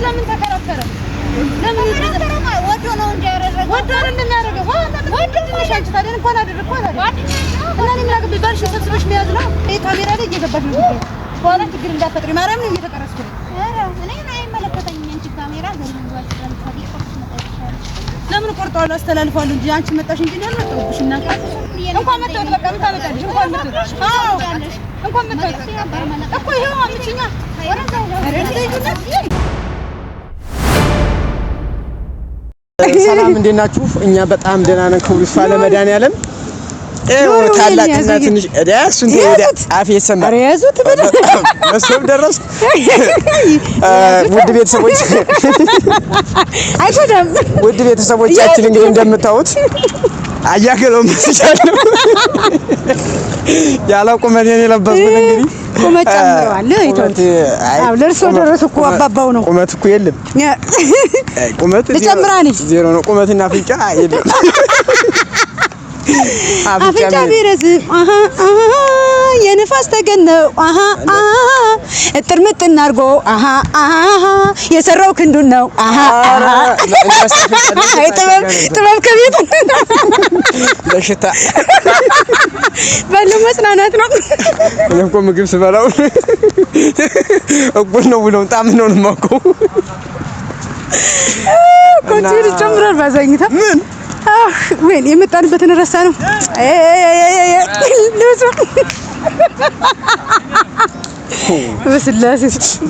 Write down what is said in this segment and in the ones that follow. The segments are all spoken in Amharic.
ለምን ተከራከረ? ለምን ወዶ ነው እንጂ ያደረገው ወዶ አይደለም ያደረገው ወዶ ትንሽ አንቺ ታዲያ እንኳን አደረግኩ አይደል እና እኔ ምን አገባኝ ባልሽ ሰብስበሽ መያዝ ነው ይሄ ካሜራ ላይ እየገባሽ ነው በኋላ ችግር እንዳትፈጥሪ ማርያም ነው እየተቀረስኩ ነው ኧረ እኔ አይመለከተኝም አንቺ ካሜራ ለምን ቆርጠዋል አስተላልፋለሁ እንጂ አንቺ መጣሽ እንጂ ነው መጣሁሽ እና እንኳን መጣሁ በቃ ምን ታመጣለሽ እንኳን መጣሁ አዎ እንኳን መጣሁ እኮ ይሄው አምጪኛ ወራዛው ሰላም እንዴት ናችሁ? እኛ በጣም ደህና ነን። ክብሩ ይስፋ ለመድኃኒዓለም። ታላቅና ትንሽ እሱን አፌ ይሰማል። ያዙት መስለም ደረስ ውድ ቤተሰቦች አይቆደም ውድ ቤተሰቦቻችን እንግዲህ እንደምታዩት አያገለው መስቻለሁ ያለው ቁመቴን የለበስኩት እንግዲህ ቁመት ጨምረዋል አይቶት አው ለርሶ ደረስ እኮ አባባው ነው ቁመት እኮ የለም ቁመት ዜሮ ነው ቁመትና ፍንጫ የለም አፍንጫ ቢረዝም የንፋስ ተገነው እጥርምጥና አርጎ የሰራው ክንዱን ነው ጥበብ ከቤት ለሽታ ባለው መጽናናት ነው እኮ ምግብ ስበላው እቁል ነው ብለው ጣም ነው የማውቀው ኮንቲኒ ጨምራል ባዛኝታ ምን ወይኔ የመጣንበትን ረሳ ነው በስላሴ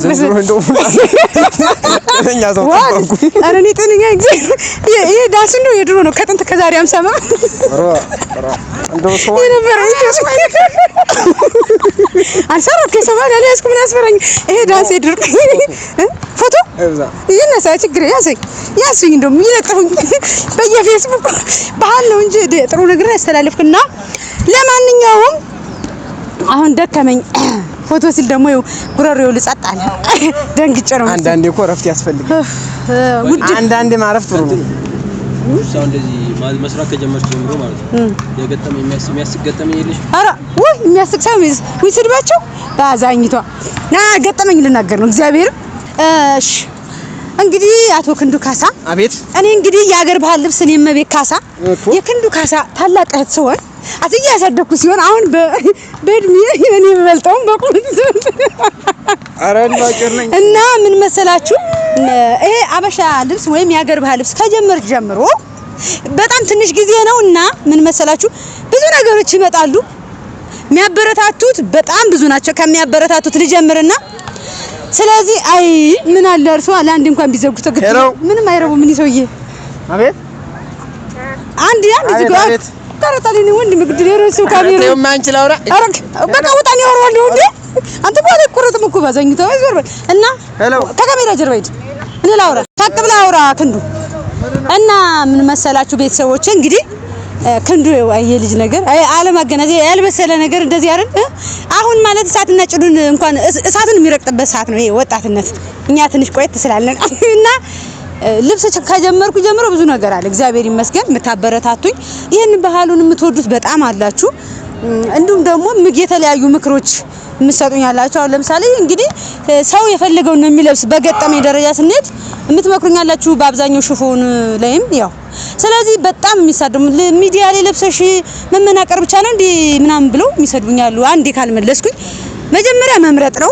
ዘንድሮ እንደው እኛ ሰው ተቆርኩ አረኔ ጥንኛ ይሄ ዳንስ ነው የድሮ ነው ከጥንት ከዛሬ 50 ዓመት እንደው ሰው የነበረው አንሳራ ከሰማን ያለ ያስኩ ምን ያስፈራኝ ይሄ ዳንስ የድሮ ፎቶ ይነሳ ችግር ያሰኝ እንደው ይለጥፉኝ በየፌስቡክ ባህል ነው እንጂ ጥሩ ነገር ያስተላልፍኩና ለማንኛውም አሁን ደከመኝ ፎቶ ሲል ደግሞ ጉረሬው ልጸጥ አለ ደንግጬ ነው አንዳንዴ እኮ ረፍት ያስፈልጋል አንዳንዴ ማረፍ ጥሩ ነው ሰው እንደዚህ መስራት ከጀመርሽ ጀምሮ ማለት ነው የገጠመ የሚያስቅ ገጠመኝ የለሽ አረ ወይ የሚያስቅ ሰው ወይ ስድባቸው ባዛኝቷ ና ገጠመኝ ልናገር ነው እግዚአብሔር እሺ እንግዲህ አቶ ክንዱ ካሳ አቤት እኔ እንግዲህ የሀገር ባህል ልብስ እኔ መቤት ካሳ የክንዱ ካሳ ታላቅ እህት ሲሆን አትዬ ያሳደኩ ሲሆን አሁን በእድሜ እኔ በልጣው በቁመት አራን ማቀርነኝ እና ምን መሰላችሁ ይሄ አበሻ ልብስ ወይም የሀገር ባህል ልብስ ከጀመርኩ ጀምሮ በጣም ትንሽ ጊዜ ነውና ምን መሰላችሁ ብዙ ነገሮች ይመጣሉ የሚያበረታቱት በጣም ብዙ ናቸው ከሚያበረታቱት ልጀምርና ስለዚህ አይ ምን አለ እርሷ ለአንድ እንኳን ቢዘጉት ምንም አይረቡ ምን ይሰውዬ አቤት አንድ ዝጋው ተረታለኝ ወንድ ምግድ ለረሱ ካሜራ ነው ማንቺ ላውራ አረክ በቃ ወጣን ያወራው እንዴ አንተ ባለ ቁርጥም እኮ ባዛኝተው አይዞር እና ከካሜራ ጀርባ ሂድ እኔ ላውራ ታጥብላ አውራ ክንዱ እና ምን መሰላችሁ ቤተሰቦቼ እንግዲህ ክንዱ አየ ልጅ ነገር አይ ዓለም አገናዘ ያልበሰለ ነገር እንደዚህ አይደል አሁን ማለት እሳትና ጭዱን እንኳን እሳቱን የሚረቅጥበት ሰዓት ነው ይሄ ወጣትነት እኛ ትንሽ ቆየት ስላለን እና ልብስ ከጀመርኩ ጀምሮ ብዙ ነገር አለ እግዚአብሔር ይመስገን መታበረታቱኝ ይሄን ባህሉን የምትወዱት በጣም አላችሁ እንዱም ደግሞ የተለያዩ ምክሮች የምትሰጡኝ አላችሁ አሁን ለምሳሌ እንግዲህ ሰው የፈለገው ነው የሚለብስ በገጠመኝ ደረጃ ስንሄድ የምትመክሩኝ አላችሁ በአብዛኛው ሽፎን ላይም ያው ስለዚህ በጣም የሚሳደሙ ሚዲያ ላይ ለብሰሽ መመናቀር ብቻ ነው እንዴ ምናምን ብለው የሚሰድቡኛሉ አንዴ ካልመለስኩኝ መጀመሪያ መምረጥ ነው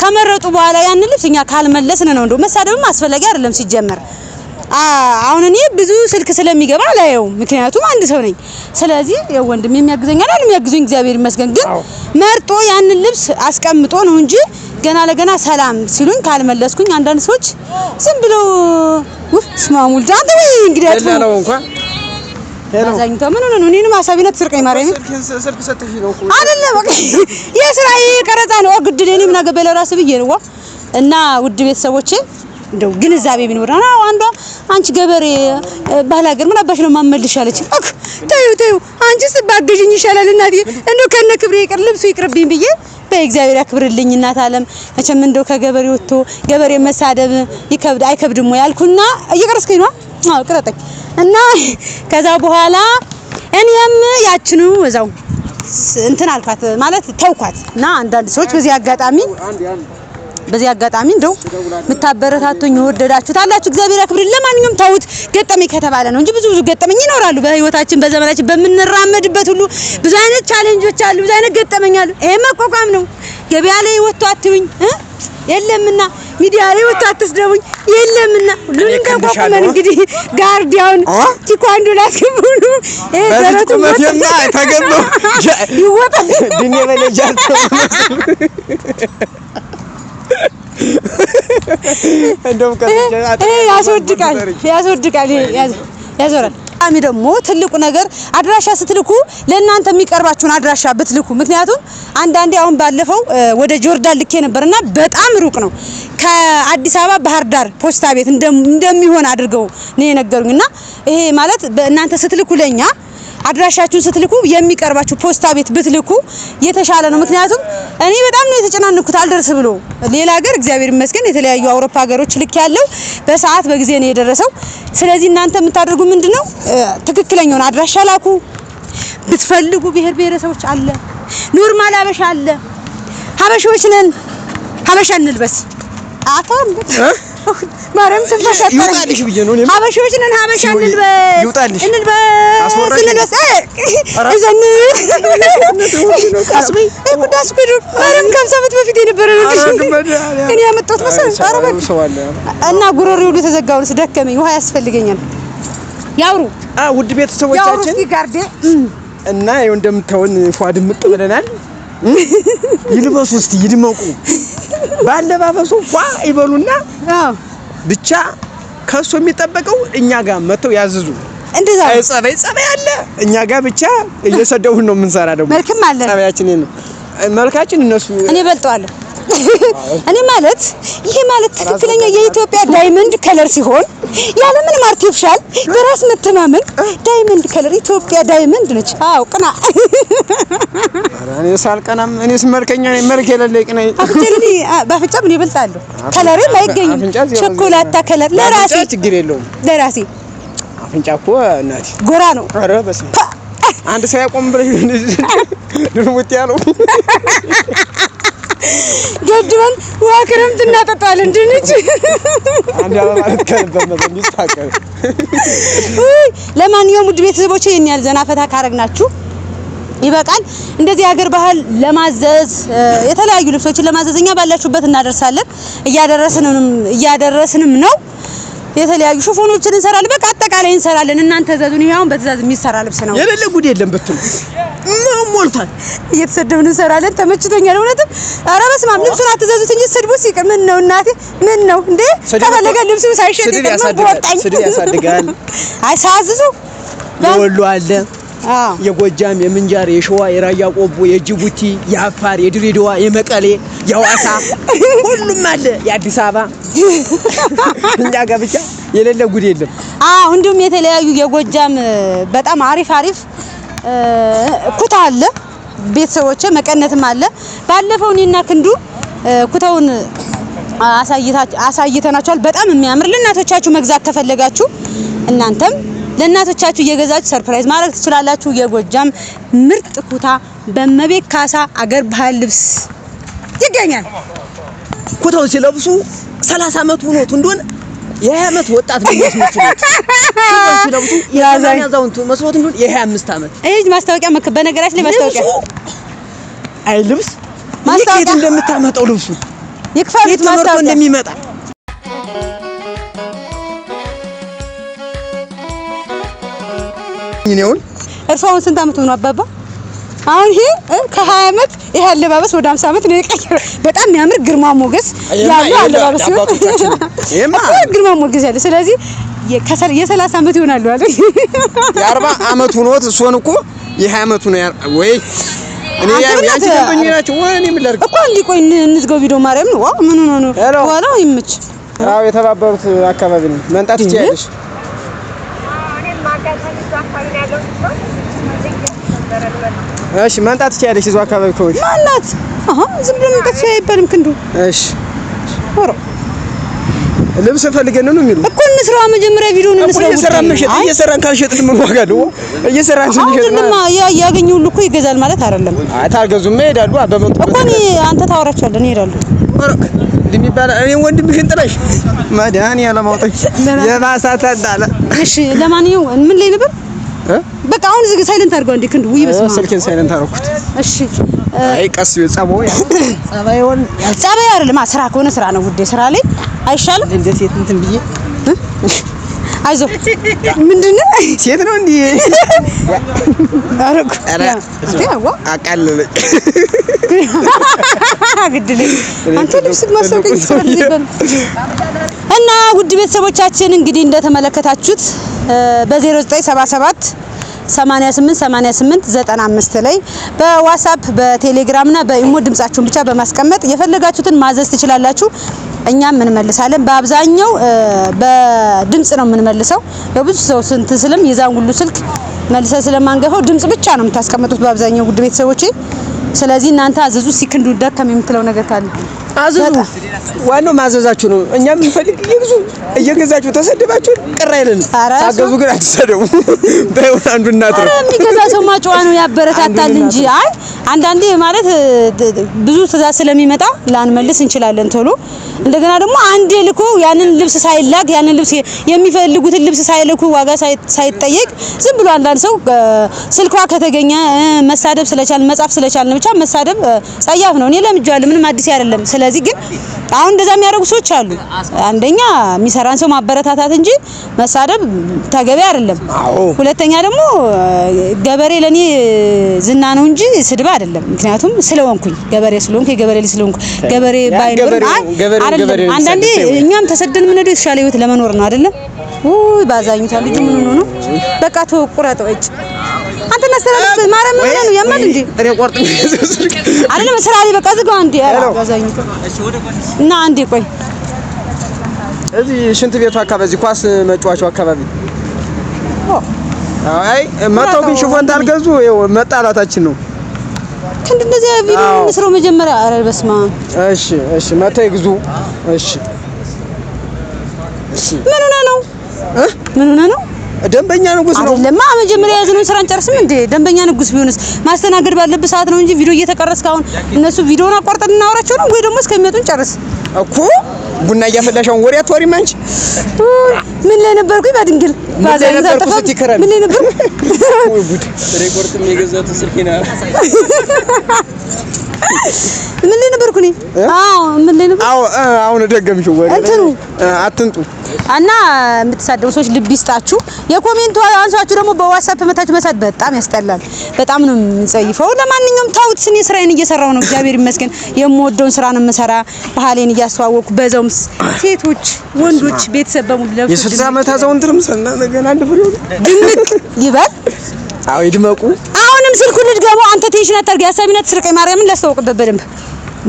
ከመረጡ በኋላ ያን ልብስኛ ካልመለስነ ነው እንደው መሳደብም አስፈላጊ አይደለም ሲጀመር አሁን እኔ ብዙ ስልክ ስለሚገባ ላየው ምክንያቱም አንድ ሰው ነኝ ስለዚህ ወንድም የሚያግዘኛል አይደል የሚያግዙኝ እግዚአብሔር ይመስገን ግን መርጦ ያን ልብስ አስቀምጦ ነው እንጂ ገና ለገና ሰላም ሲሉኝ ካልመለስኩኝ አንዳንድ ሰዎች ዝም ብለው ስማሙል ዳንተ ወይ እንግዲህ ያለው እንኳን ባዛኝታ ምን ሆነ ነው እኔንም ሐሳቢነት ስርቀኝ ማርያም ስልክ ሰጥሽ ነው እኮ አይደለም በቃ የስራዬ ቀረጻ ነው ግድ ለኔም ነገ በለራስ ብዬ ነው እና ውድ ቤተሰቦቼ እንደው ግንዛቤ ቢኖርና አንዷ አንቺ ገበሬ ባላገር ምን አባሽ ነው ማመልሽ አለች ተዩ አንቺስ ባገዥኝ ይሻላል እናቴ እንደው ከነ ክብሬ ይቅር ልብሱ ይቅርብኝ ብዬ በእግዚአብሔር ያክብርልኝ እናት ዓለም መቼም እንደው ከገበሬ ወጥቶ ገበሬ መሳደብ ይከብድ አይከብድም ያልኩና እየቀረስከኝ ነው አዎ ቅረጠኝ እና ከዛ በኋላ እኔም ያችኑ እዛው እንትን አልኳት ማለት ተውኳት እና አንዳንድ ሰዎች በዚህ አጋጣሚ በዚህ አጋጣሚ እንደው የምታበረታቱኝ የወደዳችሁት አላችሁ እግዚአብሔር ያክብርልኝ። ለማንኛውም ታውት ገጠመኝ ከተባለ ነው እንጂ ብዙ ገጠመኝ ይኖራሉ በህይወታችን በዘመናችን በምንራመድበት ሁሉ ብዙ አይነት ቻሌንጆች አሉ፣ ብዙ አይነት ገጠመኝ አሉ። ይሄ መቋቋም ነው። ገበያ ላይ ወጥቶ አትዩኝ የለምና ሚዲያ ላይ ወጥቶ አትስደቡኝ የለምና ሁሉንም ተቋቁመን እንግዲህ ጋርዲያን ቲኳንዶ ላስከቡኑ ዘረቱ መተና ተገበው ይወጣ ዲኔ በለጃት እንደውም ያስወድቃል ያዞራል። አሚ ደግሞ ትልቁ ነገር አድራሻ ስትልኩ ለእናንተ የሚቀርባችሁን አድራሻ ብትልኩ። ምክንያቱም አንዳንዴ አሁን ባለፈው ወደ ጆርዳን ልኬ ነበርና በጣም ሩቅ ነው ከአዲስ አበባ ባህር ዳር ፖስታ ቤት እንደሚሆን አድርገው ነው የነገሩኝና ይሄ ማለት በእናንተ ስትልኩ ለኛ አድራሻችሁን ስትልኩ የሚቀርባችሁ ፖስታ ቤት ብትልኩ የተሻለ ነው። ምክንያቱም እኔ በጣም ነው የተጨናነኩት አልደርስ ብሎ ሌላ ሀገር እግዚአብሔር ይመስገን የተለያዩ አውሮፓ ሀገሮች ልክ ያለው በሰዓት በጊዜ ነው የደረሰው። ስለዚህ እናንተ የምታደርጉ ምንድነው ትክክለኛውን አድራሻ ላኩ። ብትፈልጉ ብሔር ብሔረሰቦች አለ፣ ኖርማል ሀበሻ አለ። ሀበሾች ነን፣ ሀበሻ እንልበስ አታም ማረም ተፈሻታ ይውጣልሽ ብዬ ነው። ሀበሾች ነን፣ ሀበሻ እንልበስ ይውጣልሽ እንልበስ እዘን ካስቢ እቁዳስ ብሩ ማረም ከሰበት በፊት የነበረ ነው እኔ ያመጣሁት መሰለኝ። አረበክ እና ጉሮሮ ሁሉ ተዘጋውን ስደከመኝ ውሃ ያስፈልገኛል። ያውሩ ውድ ቤተሰቦቻችን እና ይኸው እንደምታውን ፏ ድምቅ ብለናል። ይልበሱ እስቲ ይድመቁ ባለባበሱ ፏ ይበሉና ብቻ ከሱ የሚጠበቀው እኛ ጋር መተው ያዝዙ። እንደዛ ጸባይ አለ እኛ ጋር ብቻ እየሰደቡን ነው የምንሰራ። ደግሞ መልክም አለ ጸባያችን ነው መልካችን እነሱ እኔ በልጠዋለሁ። እኔ ማለት ይሄ ማለት ትክክለኛ የኢትዮጵያ ዳይመንድ ከለር ሲሆን ያለ ምንም አርቲፊሻል በራስ መተማመን ዳይመንድ ከለር ኢትዮጵያ ዳይመንድ ነች። አው ቅና እኔ ሳልቀናም እኔስ መልከኛ ነኝ። መልክ የሌለኝ ቅና አፍንጫ ባፍንጫም ይበልጣለሁ። ከለር አይገኝም። ቾኮላታ ከለር ለራሴ ችግር የለውም። ለራሴ አፍንጫ እኮ እናቴ ጎራ ነው። ኧረ በስመ አንድ ሰው ያቆም ብለሽ ድርሙት ያለው ገድበን ዋክረምት እናጠጣለን ድንች አንድ አበባ ልትከበመ በሚስታቀር። ለማንኛውም ውድ ቤተሰቦቼ ይሄን ያህል ዘና ፈታ ካረግናችሁ ይበቃል። እንደዚህ ሀገር ባህል ለማዘዝ የተለያዩ ልብሶችን ለማዘዝ እኛ ባላችሁበት እናደርሳለን። እያደረስንም ነው። የተለያዩ ሹፎኖችን እንሰራለን። በቃ አጠቃላይ እንሰራለን። እናንተ ዘዙን። ይሄ አሁን በትዕዛዝ የሚሰራ ልብስ ነው። የሌለ ጉድ የለም ብትሉ ሞልቷል። እየተሰደብን እንሰራለን። ተመችቶኛል እውነትም። ኧረ በስመ አብ ልብሱን አትዘዙት እንጂ ስድቡ ሲቀር ምን ነው እናቴ ምን ነው እንዴ? ተፈለገ ልብሱ ሳይሸጥ ይቀር ወጣኝ። ስድብ ያሳድጋል። አይ ሳዝዙ የወሎ አለ የጎጃም የምንጃር የሸዋ የራያ ቆቦ የጅቡቲ የአፋር የድሬዳዋ የመቀሌ የሐዋሳ ሁሉም አለ የአዲስ አበባ እኛ ጋር ብቻ የሌለ ጉድ የለም። እንዲሁም የተለያዩ የጎጃም በጣም አሪፍ ኩታ አለ ቤተሰቦቼ መቀነትም አለ። ባለፈው እኔና ክንዱ ኩታውን አሳይተናችኋል። በጣም የሚያምር ለእናቶቻችሁ መግዛት ከፈለጋችሁ እናንተም ለእናቶቻችሁ እየገዛችሁ ሰርፕራይዝ ማድረግ ትችላላችሁ። የጎጃም ምርጥ ኩታ በመቤት ካሳ አገር ባህል ልብስ ይገኛል። ኩታውን ሲለብሱ 30 አመት ሆኖት እንደሆነ የ20 ወጣት መስሎት ኩታውን ሲለብሱ ያዛውንቱ መስሎት እንደሆነ የ25 አመት እይ ማስታወቂያ በነገራችን ላይ ማስታወቂያ አይ ልብስ ማስታወቂያ እንደምታመጣው ልብሱ ይክፈሉት ማስታወቂያ እንደሚመጣ ይኔውን እርሷን ስንት አመት ሆኖ አባባ? አሁን ይሄ ከ20 አመት ይሄ አለባበስ ወደ 50 አመት ነው የቀየረው። በጣም የሚያምር ግርማ ሞገስ ያለው አለባበስ ነው። ግርማ ሞገስ ያለው ስለዚህ የ30 አመት ይሆናል አይደል? የ40 አመት ሆኖት እሱን እኮ የ20 አመቱ ነው ወይ እኔ ያንቺ ደንበኛ ናቸው ወይ እኔ ምን ላድርግ እኮ እንዴ ቆይ እንዝገው ቪዲዮ ማርያም ነው። ዋው ምን ነው ዋላው ይምች የተባበሩት አካባቢ ነው መንጣት ይችላልሽ። እሺ መንጣት ይችላልሽ እዛው አካባቢ ከሆነሽ ማናት? ዝም ብሎ መንጣት አይባልም ክንዱ። እሺ ወሮ ልብስ ፈልገን ነው የሚሉ እኮ እንስራው መጀመሪያ ቪዲዮውን እንስራው። እየሰራን ካልሸጥን ምን ዋጋ ነው? እየሰራን ስለዚህ ያገኘው ሁሉ እኮ ይገዛል ማለት አይደለም። ታርገዙም ይሄዳሉ። በመጡ እኮ አንተ ታወራቸዋለህ እኔ እሄዳለሁ። እንደሚባል እኔ ወንድምሽን ጥለሽ መድኃኒዓለም አውጣሽ የባሳታ እንዳለ። እሺ ለማንኛውም ምን ላይ ነበር? በቃ አሁን እዚህ ሳይለንት አድርገው እንዴ ክንዱ ወይ በስማ ስልኬን ሳይለንት አደረኩት። እሺ አይ ቀስ ጸባይውን ጸባይ አይደለም ስራ ከሆነ ስራ ነው ውዴ። ስራ ላይ አይሻልም እንደ ሴት እንትን ብዬ አይዞህ ምንድነው ሴት ነው እንዴ? አረኩ ያው አቃለለኝ ግድልኝ አንተ ልብስ ማስተካከል ይችላል። እና ውድ ቤተሰቦቻችን እንግዲህ እንደተመለከታችሁት በ0977 888895 ላይ በዋትስአፕ በቴሌግራም እና በኢሞ ድምጻችሁን ብቻ በማስቀመጥ የፈለጋችሁትን ማዘዝ ትችላላችሁ። እኛም እንመልሳለን። በአብዛኛው በድምጽ ነው የምንመልሰው። በብዙ ሰው ስንት ስልም የዛን ሁሉ ስልክ መልሰን ስለማንገፈው ድምጽ ብቻ ነው የምታስቀምጡት በአብዛኛው ውድ ቤተሰቦቼ። ስለዚህ እናንተ አዘዙ። ሲክንዱ ደከም የምትለው ነገር ካለ አዘዙ። ዋናው ማዘዛችሁ ነው። እኛም እንፈልግ ይብዙ እየገዛችሁ ተሰደባችሁ ቅር አይለንም። ሳገዙ ግን አትሰደቡ። በእውነት አንዱ እናት ነው የሚገዛ ሰው ማጫዋ ነው ያበረታታል እንጂ አይ አንዳንዴ ማለት ብዙ ትእዛዝ ስለሚመጣ ላንመልስ እንችላለን ቶሎ። እንደገና ደግሞ አንዴ ልኮ ያንን ልብስ ሳይላክ ያንን ልብስ የሚፈልጉትን ልብስ ሳይልኩ ዋጋ ሳይጠየቅ ዝም ብሎ አንዳንድ ሰው ስልኳ ከተገኘ መሳደብ ስለቻለ መጻፍ ስለቻለ ብቻ መሳደብ ጸያፍ ነው። እኔ ለምጃለሁ ምንም አዲስ አይደለም። ስለዚህ ግን አሁን እንደዛ የሚያደርጉ ሰዎች አሉ። አንደኛ የሚሰራን ሰው ማበረታታት እንጂ መሳደብ ተገቢ አይደለም። ሁለተኛ ደግሞ ገበሬ ለኔ ዝና ነው እንጂ ስድብ አይደለም። ምክንያቱም ስለሆንኩኝ ገበሬ ስለሆንኩ የገበሬ ልጅ ስለሆንኩ ገበሬ ባይኖር አይደለም። አንዳንዴ እኛም ተሰደን ምን ወደ ተሻለ ህይወት ለመኖር ነው አይደለም። ውይ ባዛኝታ ልጅ ምን ሆኖ ነው? በቃ ተቆረጠው እጭ አንተ ነስተራስ ማረም ምን ነው ያማል እንዴ? እኔ ቆርጥ አይደለም ስራ ላይ በቃ ዝጋው እንዴ ባዛኝታ እና አንዴ ቆይ እዚህ ሽንት ቤቱ አካባቢ እዚህ ኳስ መጫወቻው አካባቢ አይ መጣው ግን ሽፎን እንዳልገዙ ይኸው መጣላታችን ነው። ክንድ እንደዚህ ቪዲዮ መስራው መጀመሪያ አረ በስማ እሺ መጣው ይግዙ። እሺ ምን ሆነ ነው ምን ሆነ ነው? ደንበኛ ንጉስ ነው አይደለም። መጀመሪያ ያዝነው ስራ እንጨርስም እንዴ? ደንበኛ ንጉስ ቢሆንስ ማስተናገድ ባለበት ሰዓት ነው እንጂ ቪዲዮ እየተቀረስከ አሁን እነሱ ቪዲዮውን አቋርጠን እናወራቸው ነው ወይ ደግሞ እስከሚመጡ እንጨርስ እኮ ቡና እያፈላሻውን ወሬ አትወሪም አንቺ? ምን ላይ ነበርኩኝ? በድንግል ባዛኝ ተጠፋ ምን ላይ ነበርኩ? ወይ ጉድ ሬኮርድም የገዛሁት ስልኬና ምን ላይ ነበርኩ እኔ? ምን ላይ ነበር? አሁን ደገምሽው ወሬ አትንጡ እና የምትሳደቡ ሰዎች ልብ ይስጣችሁ። የኮሜንቱ አንሷችሁ ደግሞ በዋትስአፕ መታችሁ መሳድ በጣም ያስጠላል። በጣም ነው የምንጸይፈው። ለማንኛውም ታውት እኔ ስራዬን እየሰራው ነው እግዚአብሔር ይመስገን። የምወደውን ስራ ነው የምሰራ። ባህሌን እያስተዋወቅኩ በዛውም ሴቶች ወንዶች ቤተሰብ በሙሉ ለብሶ የስልሳ ዓመት አዛውንትም ሰና ነገና አንድ ፍሬው ድምቅ ይበል። አዎ ይድመቁ። አሁንም ስልኩን ልድገመው። አንተ ቴንሽን አታርጊ። ሀሳቢነት ስርቀይ ማርያምን ላስተዋውቅበት በደንብ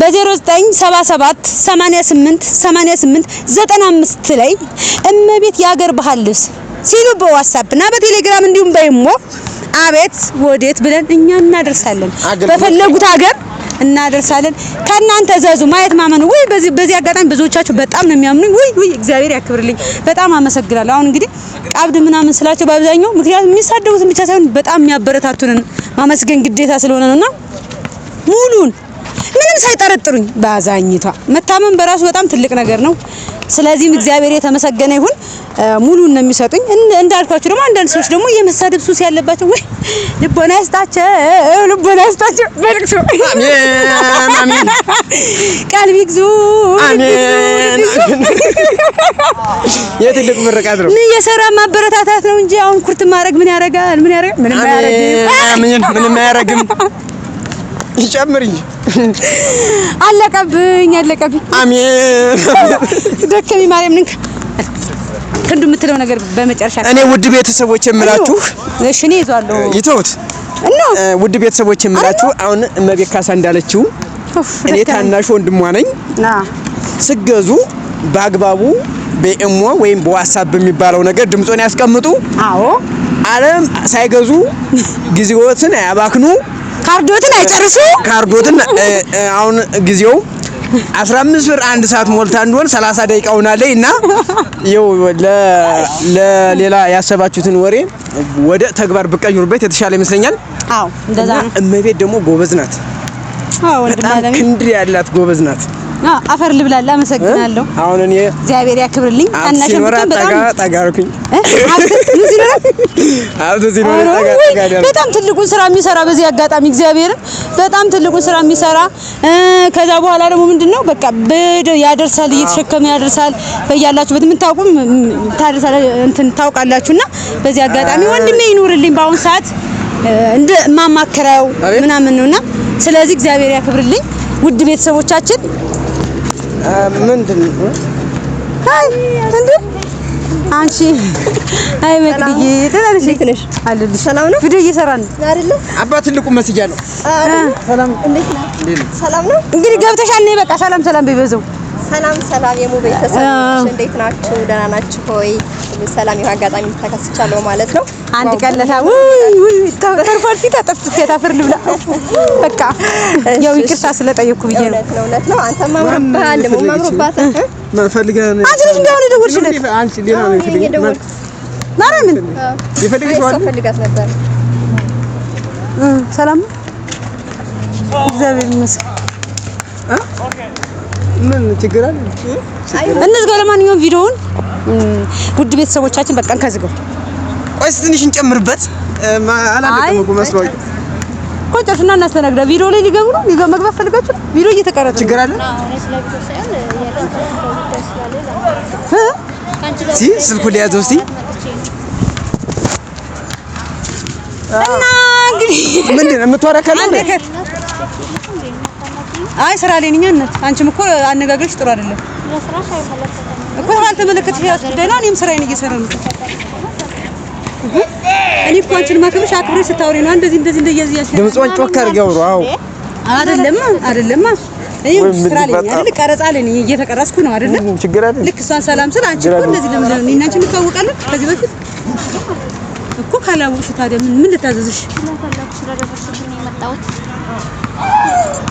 በ0977 88 95 ላይ እመቤት የሀገር ባህል ልብስ ሲሉ በዋትስአፕ እና በቴሌግራም እንዲሁም በኢሞ አቤት ወዴት ብለን እኛ እናደርሳለን። በፈለጉት ሀገር እናደርሳለን። ከናንተ ዘዙ ማየት ማመኑ ወይ በዚህ አጋጣሚ ብዙዎቻችሁ በጣም ነው የሚያምኑኝ። ወይ እግዚአብሔር ያክብርልኝ። በጣም አመሰግናለሁ። አሁን እንግዲህ ቀብድ ምናምን ስላቸው በአብዛኛው ምክንያቱም የሚሳደቡትን ብቻ ሳይሆን በጣም የሚያበረታቱንን ማመስገን ግዴታ ስለሆነ ነውና ሙሉን ምንም ሳይጠረጥሩኝ ባዛኝቷ መታመን በራሱ በጣም ትልቅ ነገር ነው። ስለዚህም እግዚአብሔር የተመሰገነ ይሁን። ሙሉን ነው የሚሰጡኝ። እንዳልኳችሁ ደግሞ አንዳንድ ሰዎች ደግሞ የመሳደብ ሱስ ያለባቸው ወይ ልቦና ይስጣቸው በልቅሶ አሜን ቃል ቢግዙ አሜን የትልቅ ምርቃት ነው። የሰራ ማበረታታት ነው እንጂ አሁን ኩርት ማድረግ ምን ያደርጋል? ምንም አያረግም። ይጨምር እንጂ አለቀብኝ። አሜን ደከሚ ማርያም ንክ ክንዱ የምትለው ነገር በመጨረሻ እኔ ውድ ቤተሰቦች የምላችሁ እሺ እኔ ይዟለሁ ይተውት እና ውድ ቤተሰቦች የምላችሁ አሁን እመቤት ካሳ እንዳለችው እኔ ታናሽ ወንድሟ ነኝ። ስገዙ በአግባቡ በኢሞ ወይም በዋትስአፕ በሚባለው ነገር ድምጾን ያስቀምጡ። አዎ ዓለም ሳይገዙ ጊዜዎትን አያባክኑ። ካርዶትን አይጨርሱ። ካርዶትን አሁን ጊዜው 15 ብር አንድ ሰዓት ሞልታ እንደሆነ 30 ደቂቃ ሆናለች እና ይኸው ለሌላ ያሰባችሁትን ወሬ ወደ ተግባር ብቀይሩበት የተሻለ ይመስለኛል። አዎ እንደዛ ነው። እመቤት ደግሞ ጎበዝ ናት። አዎ ወንድም አለኝ ክንድ ያላት ጎበዝ ናት። አፈር ልብላላ። አመሰግናለሁ። አሁን እኔ እግዚአብሔር ያክብርልኝ። ታናሽም በጣም ትልቁን ስራ የሚሰራ በዚህ አጋጣሚ እግዚአብሔርን በጣም ትልቁን ስራ የሚሰራ ከዛ በኋላ ደግሞ ምንድነው በቃ ያደርሳል፣ እየተሸከመ ያደርሳል። በያላችሁበት የምታውቁም ታደርሳለ እንትን ታውቃላችሁና በዚህ አጋጣሚ ወንድሜ ይኑርልኝ። በአሁን ሰዓት እንደ ማማከራው ምናምን ነውና ስለዚህ እግዚአብሔር ያክብርልኝ። ውድ ቤተሰቦቻችን ምንድነው እንዴ አንቺ አይ መቅድዬ ተናለሽ አለልሽ። ሰላም ነው? ቪዲዮ እየሰራን ነው አይደል? አባ ትልቁ መስጃ ነው። ሰላም እንዴት ነው? ሰላም ነው። እንግዲህ ገብተሻል ነኝ በቃ ሰላም ሰላም በይበዘው። ሰላም የሙ ቤተሰቦች እንዴት ናችሁ? ደህና ናችሁ ሆይ? ሰላም ይሁን። አጋጣሚ ተከስቻለሁ ማለት ነው። አንድ ቀለታ ውይ ተርፋልቲ ተጠፍጥፍ የታፈር ልብላ በቃ ያው ይቅርታ ስለጠየቅኩ ብዬ ነው። እውነት ነው። አንተማ ማምሮባል ማምሮባት ማፈልገን አንቺ ልጅ እንደሆነ ደውልሽለት አንቺ ሌላ ነው ይፈልግ ማርያምን ይፈልጋት ነበር። ሰላም እግዚአብሔር ይመስገን። ምን ችግር አለ? እንዝጋው። ለማንኛውም ቪዲዮውን ውድ ቤተሰቦቻችን በቃ እንከዝገው። ቆይ ትንሽ እንጨምርበት። አላለቀም እኮ መስሎኝ ቆጨሽና እናስተናግዳ። ቪዲዮ ላይ ሊገቡ ነው መግባት ፈልጋችሁ ቪዲዮ እየተቀረጸ ነው። ችግር አለ? ስልኩ ሊያዘው እስቲ እና እንግዲህ ምንድን ነው የምትወረከለው? አይ ስራ ላይ ነኝ እናት። አንቺም እኮ አነጋገርሽ ጥሩ አይደለም እኮ ካልተመለከትሽ ያስደና እኔም ስራዬን እየሰራሁ ነው። እኔ እኮ አንቺን ማክብርሽ አክብሬ ስታወሪ ነው እንደዚህ እንደዚህ ድምጿን ጮክ አድርገው ነው። አዎ አይደለም እኔ ስራ ላይ ነኝ አይደል? ቀረጻ ላይ ነኝ እየተቀረጽኩ ነው አይደል? ችግር አይደለም። ልክ እሷን ሰላም ስል አንቺ እኮ እንደዚህ ለምን ነው እና አንቺ እንታወቃለን ከዚህ በፊት እኮ ካላወቅሽ ታዲያ ምን ልታዘዝሽ?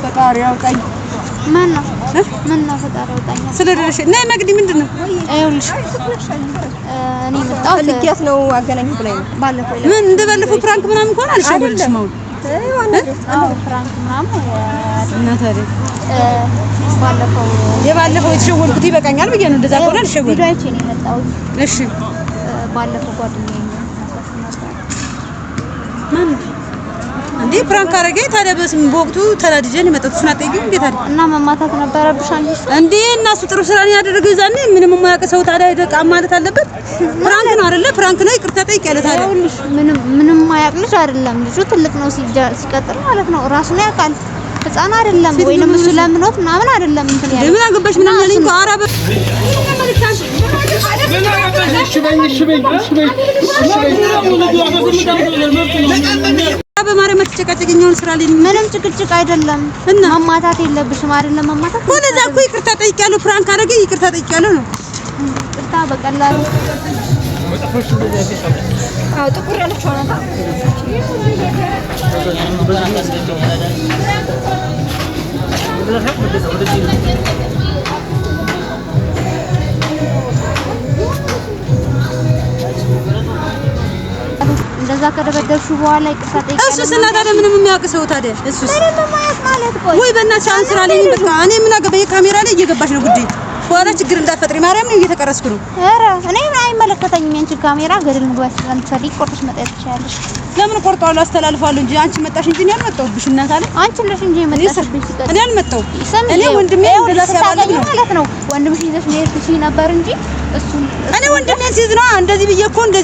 ፈጣሪ ያውጣኝ። ማን ነው ፈጣሪ ያውጣኝ? ስለደረሽ እና መቅዲ ምንድነው? አይውልሽ እኔ መጣው ልኪያት ነው አገናኝ ብለኝ ነው ባለፈው። ምን እንደባለፈው ፕራንክ ምናምን እንኳን አልሸወልሽም። አሁን ፕራንክ ምናምን እና ታዲያ ባለፈው የተሸወልኩት ይበቃኛል ብዬ ነው። እንደዛ ከሆነ አልሸወልም። ቪዲዮ አይቼ ነው የመጣው። እሺ ባለፈው ጓደኛዬ ነው ማን እንዴ ፕራንክ አረገኝ። ታዲያ በስም በወቅቱ ተናድጄን የመጣሁት እሱን አትጠይቂም እንዴ? ታዲያ እና መማታት ነበረብሽ አንቺ እንዴ? እና እሱ ጥሩ ስራ ነው ያደረገው። ዛኔ ምንም የማያውቅ ሰው ታዲያ ደቃ ማለት አለበት? ፕራንክ ነው አይደለ? ፕራንክ ነው። ይቅርታ ጠይቂያለሁ። ታዲያ ምንም የማያውቅ ልጅ አይደለም። ልጁ ትልቅ ነው ሲቀጥል ማለት ነው። ራሱን ያውቃል። ህፃን አይደለም ወይንም እሱ ለምኖት ምናምን አይደለም። እንትን ያለው ምን አገባሽ ምናምን ያለኝ እኮ አራበ በማርያም ተጨቃጨቀኛውን ስራ ላይ ምንም ጭቅጭቅ አይደለም። እና መማታት የለብሽም አይደለም። መማታት ወለዛ እኮ ይቅርታ ጠይቂያለሁ። ፕራንክ አደረገኝ ይቅርታ ጠይቂያለሁ ነው። ይቅርታ በቀላሉ አው ጥቁር ያለችው ነው። እንደዛ ከደበደብሽ በኋላ ይቅርታ ጠይቂያለሁ። እሱስ እና ታዲያ ምንም የሚያውቅ ሰው ታዲያ እሱስ ምንም ማያውቅ ማለት ቆይ ወይ በእናትሽ አንድ ስራ ላይ በቃ እኔ ምን አገባኝ? ካሜራ ላይ እየገባሽ ነው ጉዴ። በኋላ ችግር እንዳትፈጥሪ ማርያም ነው እየተቀረስኩ ነው። ኧረ እኔ አይመለከተኝም። የአንቺ ካሜራ ገደል ምግባት ስለምትፈልጊ ቆርጠሽ መጣት ትችያለሽ። ለምን ቆርጠዋለሁ? አስተላልፋለሁ እንጂ አንቺ መጣሽ እንጂ እኔ አልመጣሁብሽ። እናት አለ አንቺ ለሽ እንጂ መጣሽብኝ ሲቀር እኔ አልመጣሁም። እኔ ወንድሜ እንደዛ ሲያባልግ ነው ማለት ነው። ወንድምሽ ይዘሽ ነው ትሽ ነበር እንጂ እኔ ወንድሜን ሲይዝ ነው እንደዚህ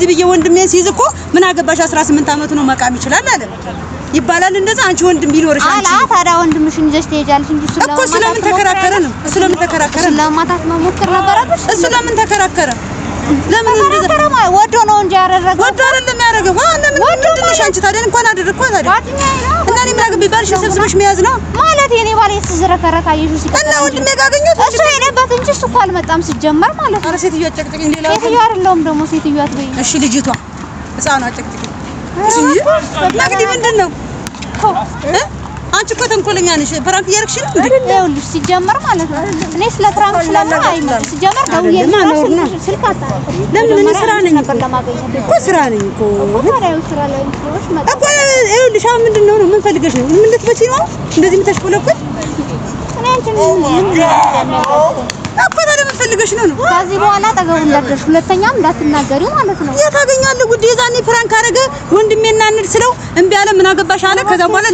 ብዬ ወንድሜን ሲይዝ እኮ ምን አገባሽ 18 አመቱ ነው መቃም ይችላል አለ ይባላል። እንደዛ አንቺ ወንድም ቢኖርሽ አንቺ ታዲያ ወንድምሽን ይዘሽ ትሄጃለሽ እንጂ እኮ ስለምን ተከራከረ ነው? ስለምን ተከራከረ? ለማታት መሞከር ነበረብሽ። ስለምን ተከራከረ? ለምን እንደዛ ወዶ ነው እንጂ ያደረገው ወዶ አይደለም ያደረገው። ለምን ወንድምሽ አንቺ ታዲያ እንኳን አደረግኩ ታዲያ ጓደኛዬ ነው እና እኔ ምን አገባኝ? ባልሽ ሰብስበሽ መያዝ ነው ማለት የኔ ባል የተዝረከረከ አየሽው ሲቀር እና ወንድሜ ጋር አገኘሁት እሱ ሄደበት እንጂ እሱ እኮ አልመጣም ሲጀመር ማለት ነው። ኧረ ሴትዮዋ አጨቅጭቅኝ። ሌላ ሴትዮዋ አይደለሁም ደግሞ ሴትዮዋ አትበይ። እሺ ልጅቷ ህፃኗ አጨቅጭቅኝ። እሺ እንግዲህ ምንድን ነው አንቺ እኮ ተንኮለኛ ነሽ። ፕራንክ እያደረግሽ ነው እንዴ? ይኸውልሽ ሲጀመር ማለት ነው እኔ ስለ ፕራንክ ስለምን አይመጣም ሲጀመር ደውዬልሽ ስልክ አታነሺ። ለምን እኔ ስራ ነኝ እኮ ስራ ነኝ እኮ ስራ ላይ ስለሆንሽ መጣ እኮ። ይኸውልሽ አሁን ምንድን ነው ምን ፈልገሽ ነው? ምን ልትመጪ ነው እንደዚህ የምታሽቆለቁት? እኔ እኮ ታዲያ ምን ፈልገሽ ነው? ከዚህ በኋላ አጠገቡ እንዳትደርሽ ሁለተኛም እንዳትናገሪው ማለት ነው። የታገኛለህ ጉድ የዛኔ ፍራንክ አደረገ ወንድሜና እንድ ስለው እምቢ አለ። ምን አገባሽ አለ። ከዛ በኋላ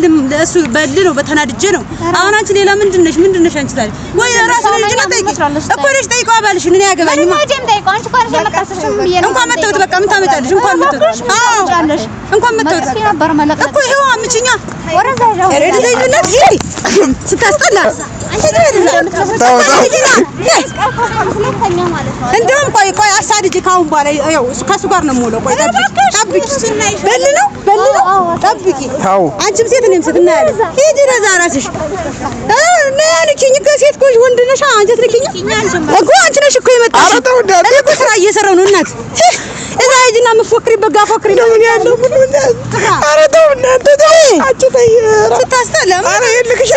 እሱ በል ነው በተናድጄ ነው። አሁን አንቺ ሌላ ምንድነሽ አንቺ ታዲያ? ወይ ራስሽ ልጅ ነው ጠይቂ እኮ ልጅ ጠይቀው አባልሽን እኔ ያገባኝማ። ምንም ጠይቀው አንቺ ቃል የመጣሽም ብዬ ነው። እንኳን መጣሁት በቃ ምን ታመጫለሽ? እንኳን መጣሁት እንኳን መጣሁት ነበር መለቀቅ እኮ ይሄው አምጪኛ ወረዛ ያው ረድተኝነት ስታስጠላ እንደውም ቆይ አሳድጅ ካሁን በኋላ ያው ከሱ ጋር ነው የምውለው። ቆይ ጠብቂ በል ነው ጠብቂ። አንቺም ሴት እኔም ሴት እናያለን። ሂጂ ለዛ እራስሽ ልኪኝ ከሴት ኮሽ ወንድ ነሽ አንቺ ትልኪኝ እኮ አንቺ ነሽ እኮ የመጣሽ። እኔ እኮ ስራ እየሰራሁ ነው እናት እዛ ሂጂና የምትፎክሪበት ጋር ፎክሪ ነው ያለው። ኧረ ተው እናንተ ተው አንቺ ተይ ስታስጠላ። ኧረ ይልክሽ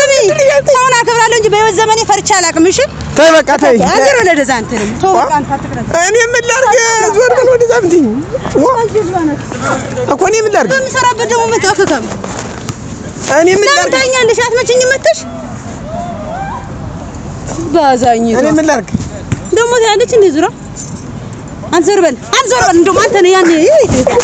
ሰውን አከብራለሁ እንጂ በህይወት ዘመኔ ፈርቼ አላውቅም። እሺ ተይ በቃ ተይ አገር ወለደዛ አንተንም ተው በቃ አንተ አትቅረብ። እኔ ምን ላድርግ ዞር ብሎ ወደዛ ምትኝ እኮ እኔ ምን ላድርግ በምሰራበት ደግሞ መጣከከም እኔ ምን ላድርግ ታኛለሽ አትመችኝም መተሽ ባዛኝ እኔ ምን ላድርግ ደግሞ ታያለች እንዴ ዙራ አንዞር በል እንደውም አንተ ነህ ያኔ